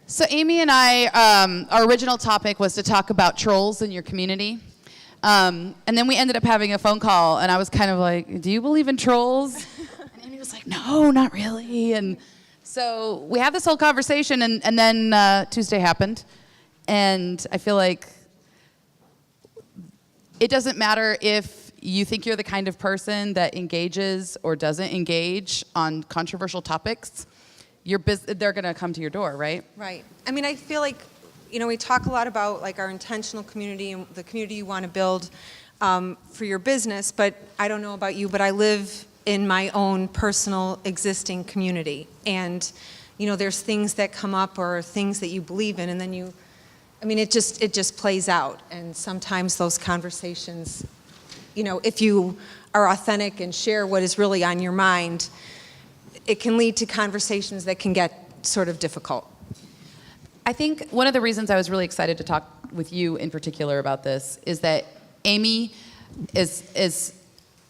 So Amy and I, our original topic was to talk about trolls in your community. And then we ended up having a phone call, and I was kind of like, do you believe in trolls? And Amy was like, no, not really. And so we had this whole conversation, and then Tuesday happened. And I feel like it doesn't matter if you think you're the kind of person that engages or doesn't engage on controversial topics. They're going to come to your door, right? Right. I mean, I feel like, we talk a lot about like our intentional community and the community you want to build for your business, but I don't know about you, but I live in my own personal existing community. And, there's things that come up or things that you believe in, and then it just plays out. And sometimes those conversations, if you are authentic and share what is really on your mind, it can lead to conversations that can get sort of difficult. I think one of the reasons I was really excited to talk with you in particular about this is that Amy is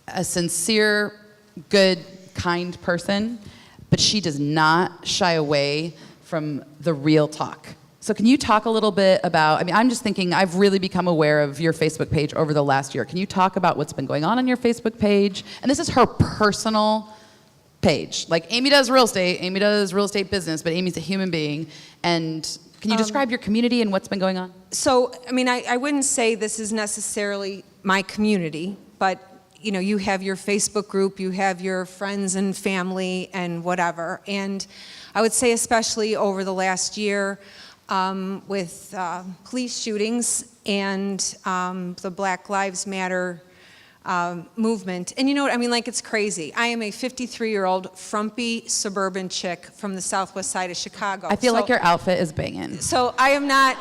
a sincere, good, kind person, but she does not shy away from the real talk. So can you talk a little bit about, I'm just thinking, I've really become aware of your Facebook page over the last year. Can you talk about what's been going on your Facebook page? And this is her personal page. Like Amy does real estate business, but Amy's a human being. And can you describe your community and what's been going on? So, I wouldn't say this is necessarily my community, but you have your Facebook group, you have your friends and family and whatever. And I would say especially over the last year with police shootings and the Black Lives Matter movement. And you know what, it's crazy. I am a 53-year-old frumpy suburban chick from the southwest side of Chicago. I feel like your outfit is banging. So I am not,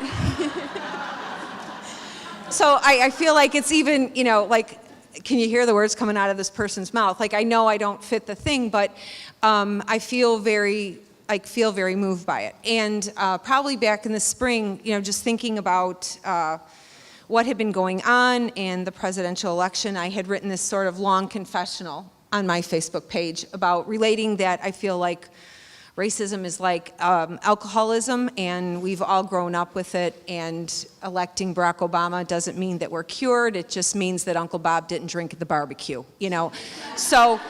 so I feel like it's even, can you hear the words coming out of this person's mouth? Like, I know I don't fit the thing, but I feel very moved by it. And probably back in the spring, just thinking about what had been going on in the presidential election, I had written this sort of long confessional on my Facebook page about relating that I feel like racism is like alcoholism, and we've all grown up with it, and electing Barack Obama doesn't mean that we're cured. It just means that Uncle Bob didn't drink at the barbecue, So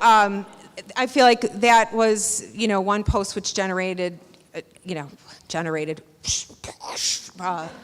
I feel like that was, one post which generated a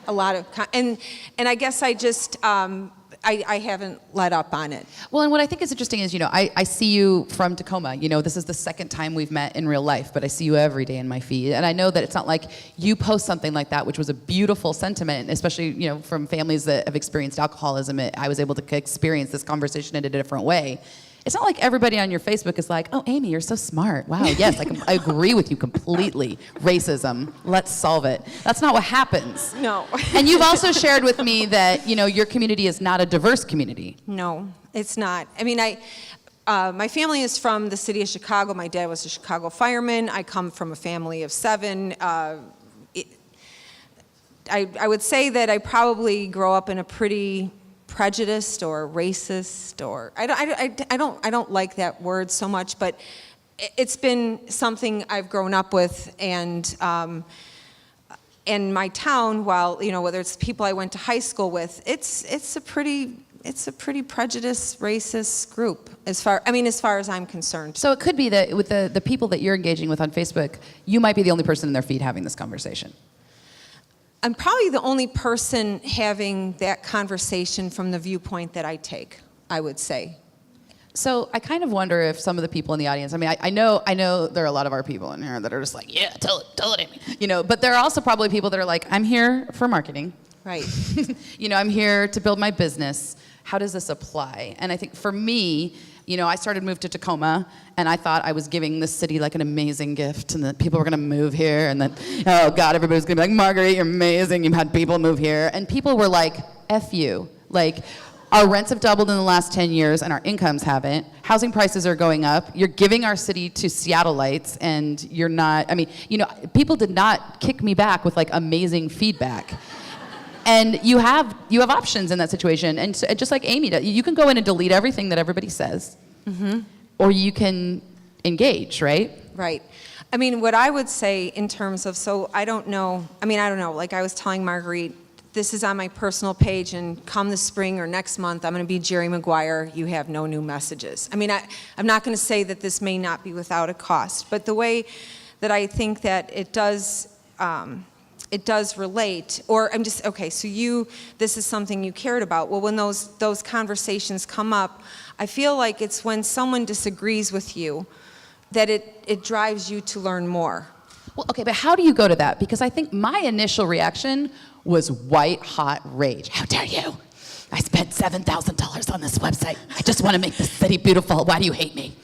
lot of, and I guess I just, I haven't let up on it. Well, and what I think is interesting is, I see you from Tacoma. This is the second time we've met in real life, but I see you every day in my feed. And I know that it's not like you post something like that, which was a beautiful sentiment, especially, from families that have experienced alcoholism. I was able to experience this conversation in a different way. It's not like everybody on your Facebook is like, oh, Amy, you're so smart. Wow, yes, I agree with you completely. Racism, let's solve it. That's not what happens. No. And you've also shared with me that, your community is not a diverse community. No, it's not. My family is from the city of Chicago. My dad was a Chicago fireman. I come from a family of 7. I would say that I probably grow up in a pretty prejudiced or racist, or I don't like that word so much, but it's been something I've grown up with, and in my town, while whether it's people I went to high school with, it's a pretty prejudiced, racist group as far as I'm concerned. So it could be that with the people that you're engaging with on Facebook, you might be the only person in their feed having this conversation. I'm probably the only person having that conversation from the viewpoint that I take, I would say. So I kind of wonder if some of the people in the audience, I know there are a lot of our people in here that are just like, yeah, tell it, Amy. But there are also probably people that are like, I'm here for marketing. Right. I'm here to build my business. How does this apply? And I think for me, I moved to Tacoma, and I thought I was giving this city like an amazing gift, and that people were gonna move here, and that, oh God, everybody was gonna be like, Marguerite, you're amazing, you've had people move here. And people were like, F you. Like, our rents have doubled in the last 10 years, and our incomes haven't. Housing prices are going up. You're giving our city to Seattleites, and you're not, people did not kick me back with like amazing feedback. And you have options in that situation. And so, just like Amy does, you can go in and delete everything that everybody says. Mm-hmm. Or you can engage, right? Right. I mean, what I would say in terms of, so I don't know, like I was telling Marguerite, this is on my personal page, and come this spring or next month, I'm going to be Jerry Maguire, you have no new messages. I mean, I'm not going to say that this may not be without a cost, but the way that I think that it does relate, or I'm just, okay, so this is something you cared about. Well, when those conversations come up, I feel like it's when someone disagrees with you that it drives you to learn more. Well, okay, but how do you go to that? Because I think my initial reaction was white hot rage. How dare you? I spent $7,000 on this website. I just want to make this city beautiful. Why do you hate me?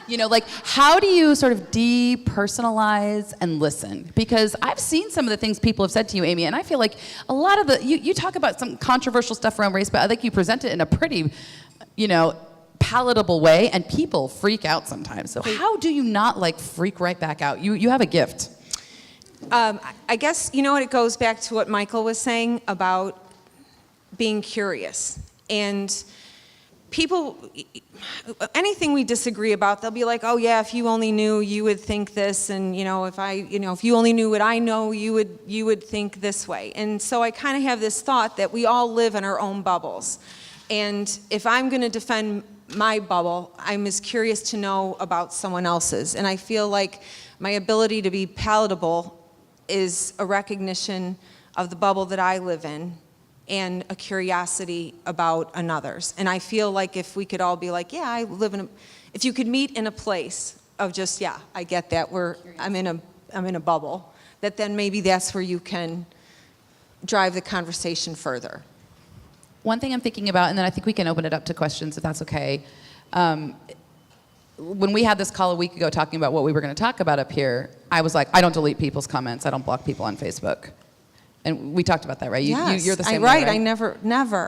You know, like, how do you sort of depersonalize and listen? Because I've seen some of the things people have said to you, Amy, and I feel like a lot of you talk about some controversial stuff around race, but I think you present it in a pretty, palatable way, and people freak out sometimes. So how do you not, like, freak right back out? You have a gift. I guess, it goes back to what Michael was saying about being curious. And people, anything we disagree about, they'll be like, oh yeah, if you only knew, you would think this, and if you only knew what I know, you would think this way. And so I kind of have this thought that we all live in our own bubbles. And if I'm going to defend my bubble, I'm as curious to know about someone else's. And I feel like my ability to be palatable is a recognition of the bubble that I live in and a curiosity about another's. And I feel like if we could all be like, yeah, I live in if you could meet in a place of just, yeah, I get that, I'm in a bubble, that then maybe that's where you can drive the conversation further. One thing I'm thinking about, and then I think we can open it up to questions if that's okay. When we had this call a week ago talking about what we were going to talk about up here, I was like, I don't delete people's comments. I don't block people on Facebook. And we talked about that, right? Yes, You're the same way, right? I never.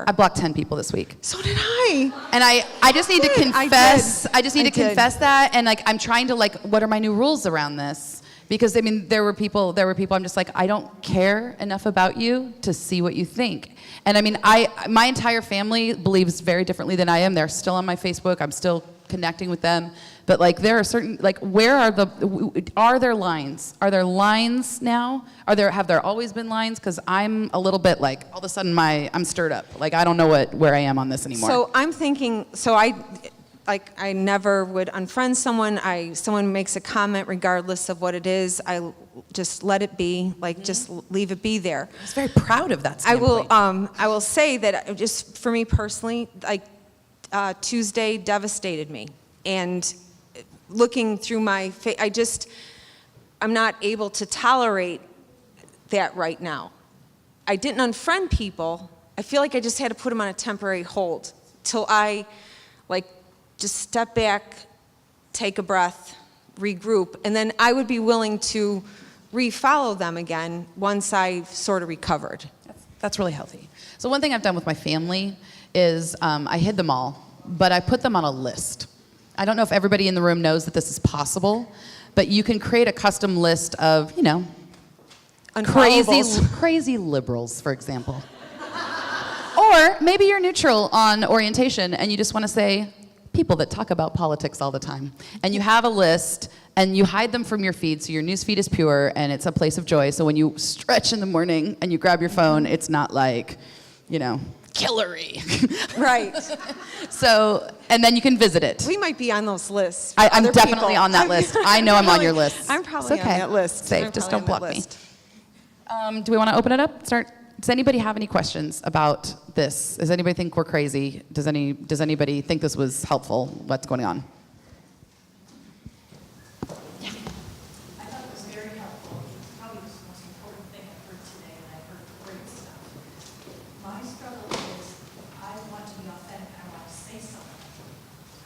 I blocked 10 people this week. So did I. And I just need to confess. I just need to did. confess that. And like, I'm trying to like, what are my new rules around this? Because I mean, there were people I'm just like, I don't care enough about you to see what you think. And I mean, my entire family believes very differently than I am. They're still on my Facebook. I'm still connecting with them. But like, there are certain, like, are there lines? Are there lines now? Have there always been lines? Because I'm a little bit like, all of a sudden I'm stirred up. Like, I don't know where I am on this anymore. So I'm thinking, I never would unfriend someone. Someone makes a comment regardless of what it is, I just let it be, just leave it be there. I was very proud of that standpoint. I will say that just for me personally, Tuesday devastated me. And looking through my I'm not able to tolerate that right now. I didn't unfriend people. I feel like I just had to put them on a temporary hold till I just step back, take a breath, regroup, and then I would be willing to refollow them again once I've sort of recovered. That's really healthy. So one thing I've done with my family is I hid them all, but I put them on a list. I don't know if everybody in the room knows that this is possible, but you can create a custom list of, crazy liberals, for example. Or maybe you're neutral on orientation and you just want to say, people that talk about politics all the time. And you have a list, and you hide them from your feed, so your news feed is pure, and it's a place of joy. So when you stretch in the morning and you grab your phone, it's not like, Hillary. Right. So, and then you can visit it. We might be on those lists. I'm definitely on that list. I know I'm on your list. I'm probably on that list. Safe, just don't block me. Do we want to open it up? Does anybody have any questions about this? Does anybody think we're crazy? Does anybody think this was helpful? What's going on? Yeah. I thought it was very helpful. Probably the most important thing I've heard today, and I've heard great stuff. My struggle is I want to be authentic. I want to say something,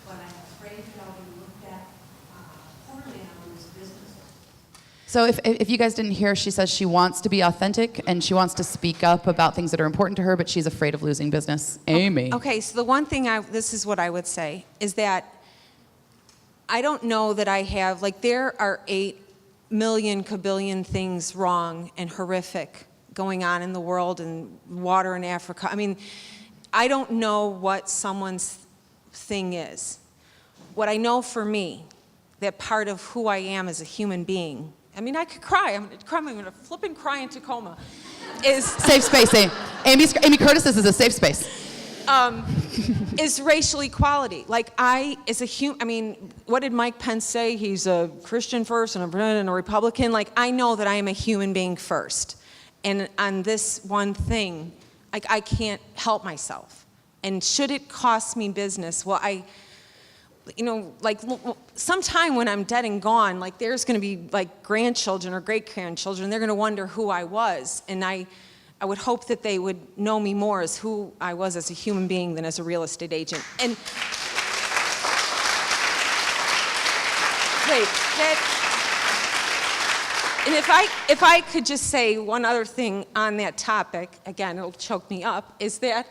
but I'm afraid that I'll be looked at poorly and I'll lose business. So if you guys didn't hear, she says she wants to be authentic and she wants to speak up about things that are important to her, but she's afraid of losing business. Amy. Okay, so the one thing this is what I would say, is that I don't know that I have, there are 8 million kabillion things wrong and horrific going on in the world and water in Africa. I mean, I don't know what someone's thing is. What I know for me that part of who I am as a human being. I mean, I could cry. I'm going to flip and cry in Tacoma. Safe space, Amy Curtis's is a safe space. Is racial equality. Like I mean, what did Mike Pence say? He's a Christian first and a Republican. Like I know that I am a human being first. And on this one thing, like I can't help myself. And should it cost me business? Well, like sometime when I'm dead and gone, like there's going to be like grandchildren or great-grandchildren, they're going to wonder who I was. And I would hope that they would know me more as who I was as a human being than as a real estate agent. And wait, and if I could just say one other thing on that topic, again, it'll choke me up, is that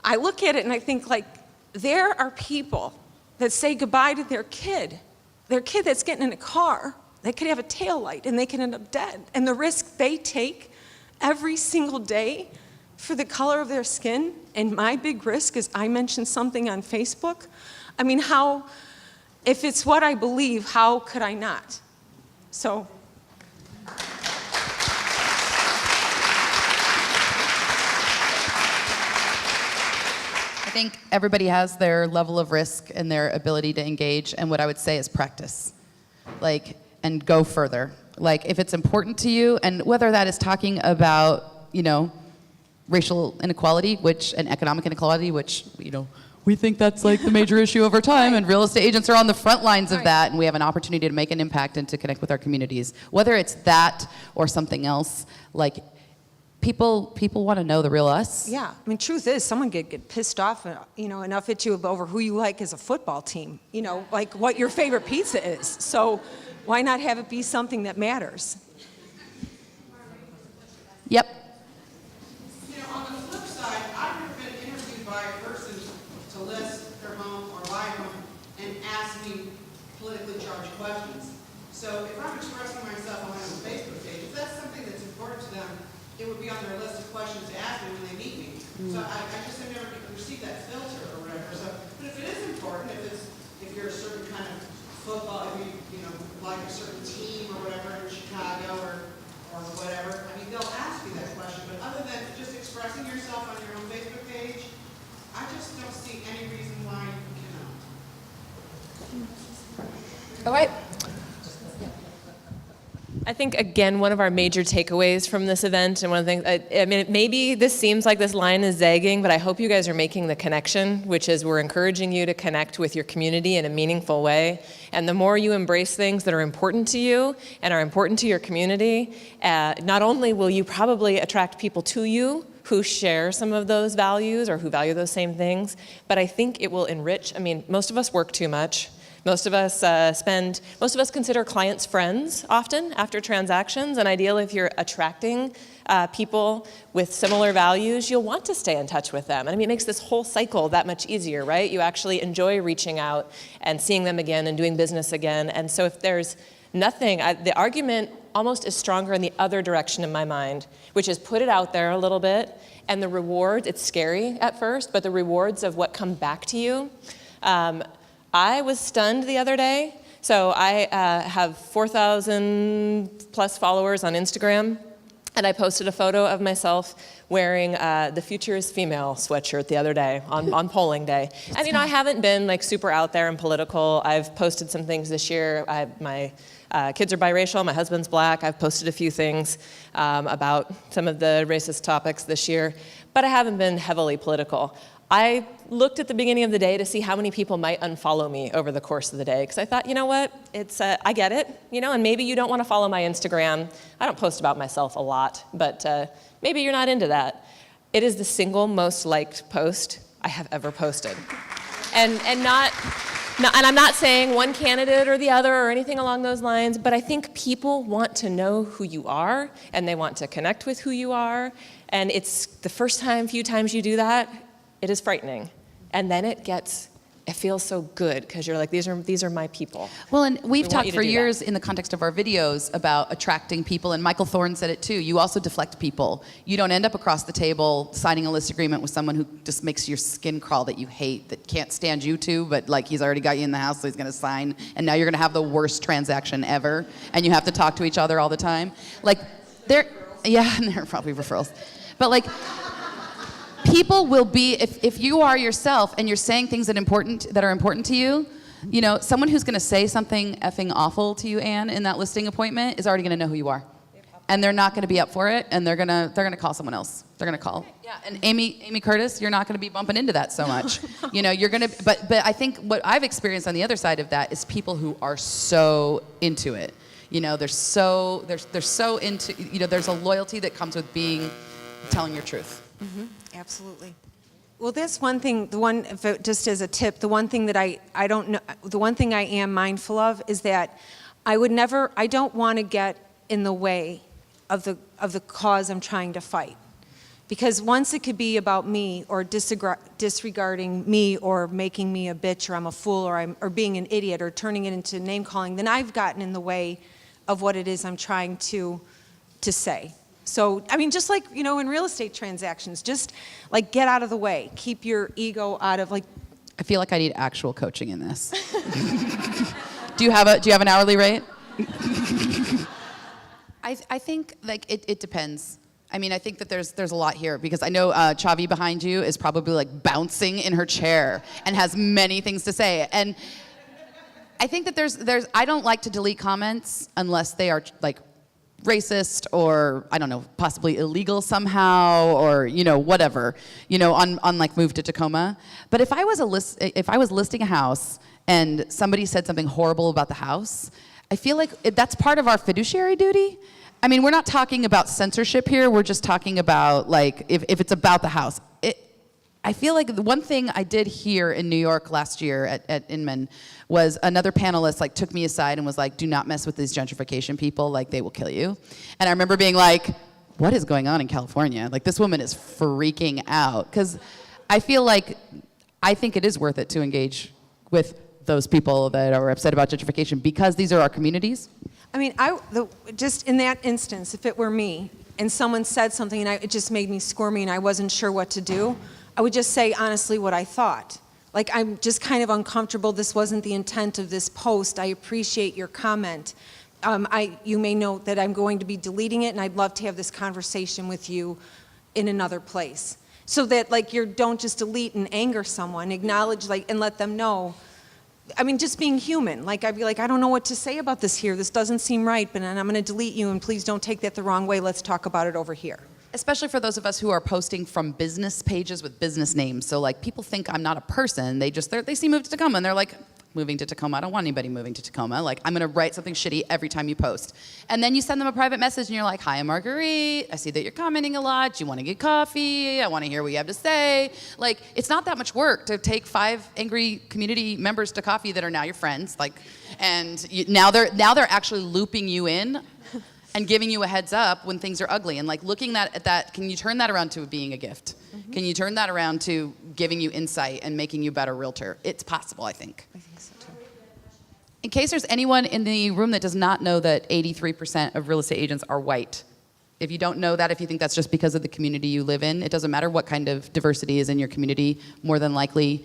I look at it and I think like there are people that say goodbye to their kid that's getting in a car. They could have a taillight and they could end up dead. And the risk they take every single day for the color of their skin, and my big risk is I mentioned something on Facebook. I mean, if it's what I believe, how could I not? So. I think everybody has their level of risk and their ability to engage, and what I would say is practice, and go further. Like, if it's important to you, and whether that is talking about, racial inequality, and economic inequality, which, we think that's like the major issue over time, and real estate agents are on the front lines of that, and we have an opportunity to make an impact and to connect with our communities. Whether it's that or something else, like, people want to know the real us. Yeah, I mean, truth is, someone get pissed off, enough at you over who you like as a football team, like what your favorite pizza is. So why not have it be something that matters? Yep. On the flip side, I've never been interviewed by a person to list their home or buy a home and ask me politically charged questions. So if I'm expressing myself on my own Facebook page, if that's something that's important to them, it would be on their list of questions to ask me when they meet me. So I just have never received that filter or whatever. So, but if it is important, if you're a certain kind of football, if you like a certain team or whatever in Chicago or whatever, I mean, they'll ask you that question. But other than just expressing yourself on your own Facebook page, I just don't see any reason why you cannot. All right. I think, again, one of our major takeaways from this event, and one of the things, maybe this seems like this line is zagging, but I hope you guys are making the connection, which is we're encouraging you to connect with your community in a meaningful way. And the more you embrace things that are important to you and are important to your community, not only will you probably attract people to you who share some of those values or who value those same things, but I think it will enrich. Most of us work too much. Most of us consider clients friends often after transactions, and ideally if you're attracting people with similar values, you'll want to stay in touch with them. And it makes this whole cycle that much easier, right? You actually enjoy reaching out and seeing them again and doing business again. And so if there's nothing, the argument almost is stronger in the other direction in my mind, which is put it out there a little bit, and the rewards, it's scary at first, but the rewards of what come back to you. I was stunned the other day. So I have 4,000 plus followers on Instagram, and I posted a photo of myself wearing the Future is Female sweatshirt the other day on polling day. And I haven't been super out there and political. I've posted some things this year. My kids are biracial, my husband's black. I've posted a few things about some of the racist topics this year, but I haven't been heavily political. I looked at the beginning of the day to see how many people might unfollow me over the course of the day, because I thought, it's I get it, and maybe you don't want to follow my Instagram. I don't post about myself a lot, but maybe you're not into that. It is the single most liked post I have ever posted, and I'm not saying one candidate or the other or anything along those lines, but I think people want to know who you are, and they want to connect with who you are, and it's the few times you do that, it is frightening. And then it gets it feels so good because you're like, these are my people. Well, and we've We want talked you to for do that. years in the context of our videos about attracting people, and Michael Thorne said it too. You also deflect people. You don't end up across the table signing a list agreement with someone who just makes your skin crawl that you hate, that can't stand you two, but like he's already got you in the house, so he's going to sign, and now you're going to have the worst transaction ever, and you have to talk to each other all the time. Like, yeah, and they're probably referrals. But like, people will be, if you are yourself and you're saying things that are important to you, you know, someone who's going to say something effing awful to you, Anne, in that listing appointment is already going to know who you are. And they're not going to be up for it, and they're going to call someone else. They're going to call. Yeah, and Amy Curtis, you're not going to be bumping into that so much. You know, you're going to, but I think what I've experienced on the other side of that is people who are so into it. You know, they're so into, you know, there's a loyalty that comes with telling your truth. Mm-hmm. Absolutely. Well, that's one thing, just as a tip, the one thing that I don't know, the one thing I am mindful of is that I don't want to get in the way of the cause I'm trying to fight. Because once it could be about me or disregarding me or making me a bitch or I'm a fool or being an idiot or turning it into name calling, then I've gotten in the way of what it is I'm trying to say. So, I mean, just like, you know, in real estate transactions, just like get out of the way. Keep your ego out of like. I feel like I need actual coaching in this. Do you have an hourly rate? I think like it depends. I mean, I think that there's a lot here because I know Chavi behind you is probably like bouncing in her chair and has many things to say. And I think that there's I don't like to delete comments unless they are like racist or I don't know, possibly illegal somehow or you know whatever, you know, on like Move to Tacoma. But if I was listing a house and somebody said something horrible about the house, I feel like that's part of our fiduciary duty. I mean, we're not talking about censorship here. We're just talking about like if it's about the house. I feel like the one thing I did here in New York last year at Inman was another panelist like took me aside and was like, do not mess with these gentrification people, like they will kill you. And I remember being like, what is going on in California? Like this woman is freaking out. Because I feel like, I think it is worth it to engage with those people that are upset about gentrification because these are our communities. I mean, just in that instance, if it were me and someone said something and it just made me squirmy and I wasn't sure what to do, I would just say honestly what I thought. Like, I'm just kind of uncomfortable. This wasn't the intent of this post. I appreciate your comment. You may note that I'm going to be deleting it, and I'd love to have this conversation with you in another place. So that, like, you don't just delete and anger someone. Acknowledge, like, and let them know. I mean, just being human. Like, I'd be like, I don't know what to say about this here. This doesn't seem right, but I'm going to delete you, and please don't take that the wrong way. Let's talk about it over here. Especially for those of us who are posting from business pages with business names. So like people think I'm not a person. They see Move to Tacoma and they're like, moving to Tacoma. I don't want anybody moving to Tacoma. Like I'm gonna write something shitty every time you post. And then you send them a private message and you're like, hi, I'm Marguerite. I see that you're commenting a lot. Do you wanna get coffee? I wanna hear what you have to say. Like it's not that much work to take 5 angry community members to coffee that are now your friends. Like, and now they're actually looping you in and giving you a heads up when things are ugly and like looking at that, can you turn that around to being a gift? Mm-hmm. Can you turn that around to giving you insight and making you a better realtor? It's possible, I think. I think so too. In case there's anyone in the room that does not know that 83% of real estate agents are white, if you don't know that, if you think that's just because of the community you live in, it doesn't matter what kind of diversity is in your community, more than likely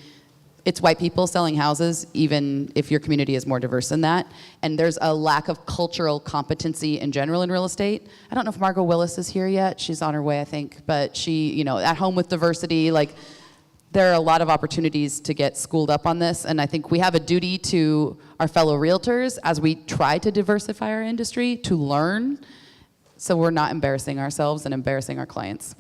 it's white people selling houses, even if your community is more diverse than that. And there's a lack of cultural competency in general in real estate. I don't know if Margot Willis is here yet. She's on her way, I think. But she, you know, at home with diversity, like there are a lot of opportunities to get schooled up on this. And I think we have a duty to our fellow realtors as we try to diversify our industry to learn so we're not embarrassing ourselves and embarrassing our clients.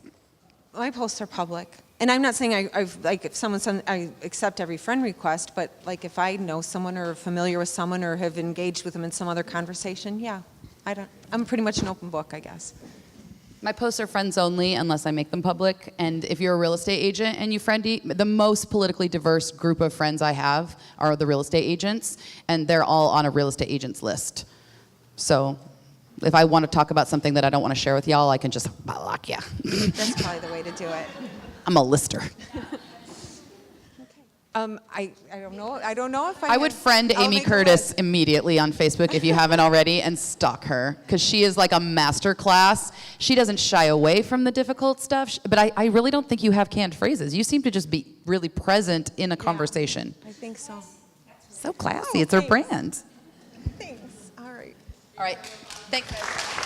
My posts are public. And I'm not saying if someone sends, I accept every friend request, but like if I know someone or familiar with someone or have engaged with them in some other conversation, yeah, I'm pretty much an open book, I guess. My posts are friends only unless I make them public. And if you're a real estate agent and you friend, the most politically diverse group of friends I have are the real estate agents, and they're all on a real estate agents list. So if I want to talk about something that I don't want to share with y'all, I can just block ya. That's probably the way to do it. I'm a lister. I don't know. I don't know if I would friend I'll Amy make a Curtis list. immediately on Facebook if you haven't already and stalk her because she is like a master class. She doesn't shy away from the difficult stuff, but I really don't think you have canned phrases. You seem to just be really present in a conversation. I think so. So classy. It's her thanks. brand. Thanks. All right. All right. Thanks, guys.